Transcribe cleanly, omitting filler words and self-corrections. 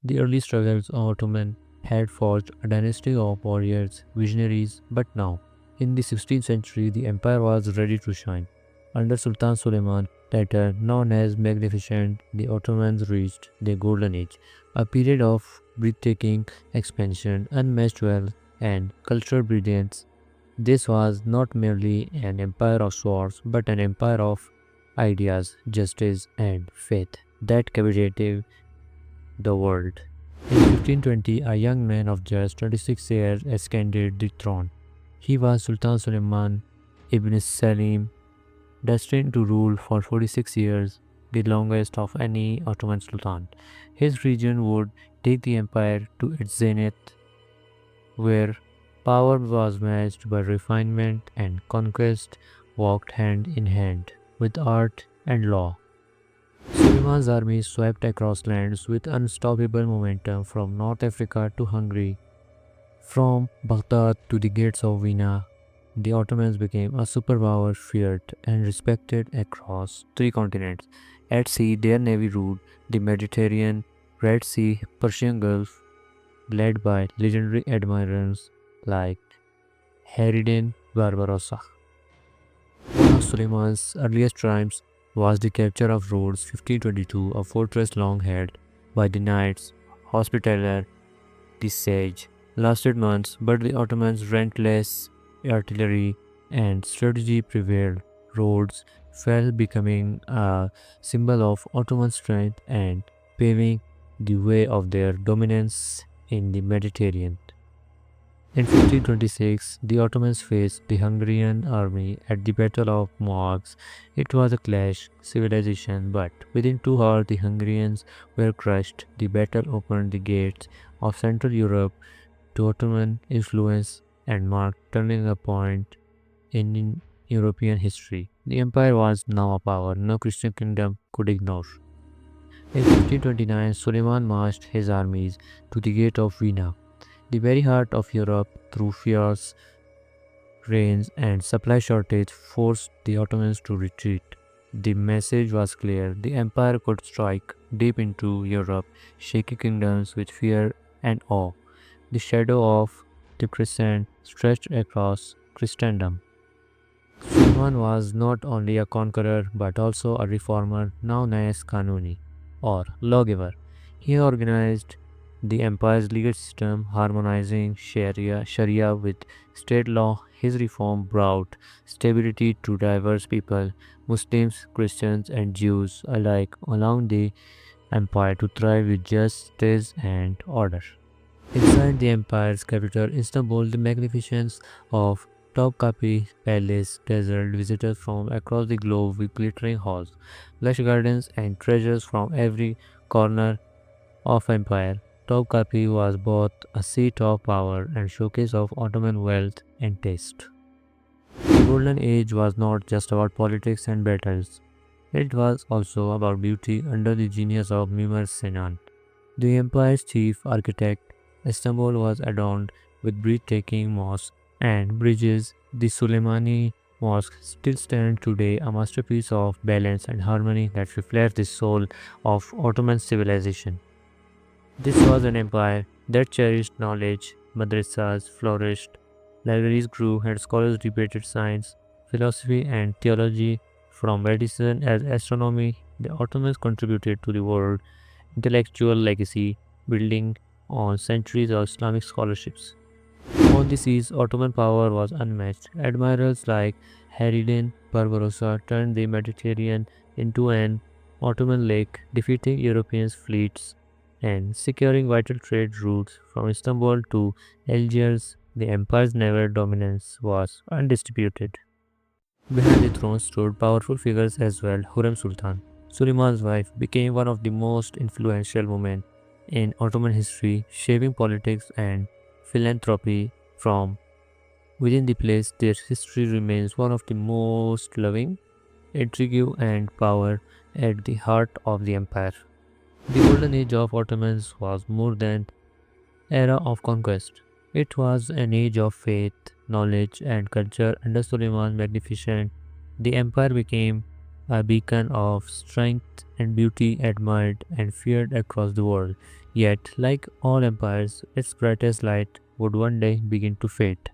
The early struggles of Ottoman had forged a dynasty of warriors, visionaries, but now, in the 16th century, the empire was ready to shine. Under Sultan Suleiman, later known as Magnificent, the Ottomans reached their Golden Age, a period of breathtaking expansion, unmatched wealth, and cultural brilliance. This was not merely an empire of swords, but an empire of ideas, justice, and faith that captivated the world. In 1520, a young man of just 26 years ascended the throne. He was Sultan Suleiman ibn Salim, destined to rule for 46 years, the longest of any Ottoman Sultan. His region would take the empire to its zenith, where power was matched by refinement and conquest walked hand in hand with art and law. Suleiman's army swept across lands with unstoppable momentum from North Africa to Hungary, from Baghdad to the gates of Vienna. The Ottomans became a superpower feared and respected across three continents. At sea, their navy ruled the Mediterranean, Red Sea, Persian Gulf, led by legendary admirals like Harridan Barbarossa. One of Suleiman's earliest triumphs was the capture of Rhodes 1522, a fortress long held by the Knights Hospitaller. The siege lasted months, but the Ottomans' relentless artillery and strategy prevailed. Rhodes fell, becoming a symbol of Ottoman strength and paving the way of their dominance in the Mediterranean. In 1526, the Ottomans faced the Hungarian army at the Battle of Marks. It was a clash civilization, but within 2 hours the Hungarians were crushed. The battle opened the gates of Central Europe to Ottoman influence and marked turning a point in European history. The empire was now a power no Christian kingdom could ignore. In 1529, Suleiman marched his armies to the gate of Vienna, the very heart of Europe. Through fierce rains and supply shortage forced the Ottomans to retreat. The message was clear: the empire could strike deep into Europe, shaking kingdoms with fear and awe. The shadow of the crescent stretched across Christendom. Suleiman was not only a conqueror but also a reformer known as Kanuni or Lawgiver. He organized the empire's legal system, harmonizing Sharia with state law. His reform brought stability to diverse people, Muslims, Christians, and Jews alike, allowing the empire to thrive with justice and order. Inside the empire's capital, Istanbul, the magnificence of Topkapi Palace dazzled visitors from across the globe with glittering halls, lush gardens, and treasures from every corner of empire. Topkapi was both a seat of power and showcase of Ottoman wealth and taste. The Golden Age was not just about politics and battles. It was also about beauty under the genius of Mimar Sinan. The empire's chief architect, Istanbul was adorned with breathtaking mosques and bridges. The Suleimani Mosque still stands today, a masterpiece of balance and harmony that reflects the soul of Ottoman civilization. This was an empire that cherished knowledge, madrasas flourished, libraries grew, and scholars debated science, philosophy, and theology. From medicine and astronomy, the Ottomans contributed to the world intellectual legacy, building on centuries of Islamic scholarships. On the seas, Ottoman power was unmatched. Admirals like Harridan Barbarossa turned the Mediterranean into an Ottoman lake, defeating European fleets and securing vital trade routes from Istanbul to Algiers. The empire's naval dominance was undisputed. Behind the throne stood powerful figures as well. Hurrem Sultan, Suleiman's wife, became one of the most influential women in Ottoman history, shaping politics and philanthropy from within the place. Their history remains one of the most loving, intrigue, and power at the heart of the empire. The golden age of Ottomans was more than era of conquest. It was an age of faith, knowledge, and culture. Under Suleiman Magnificent, the empire became a beacon of strength and beauty admired and feared across the world. Yet, like all empires, its brightest light would one day begin to fade.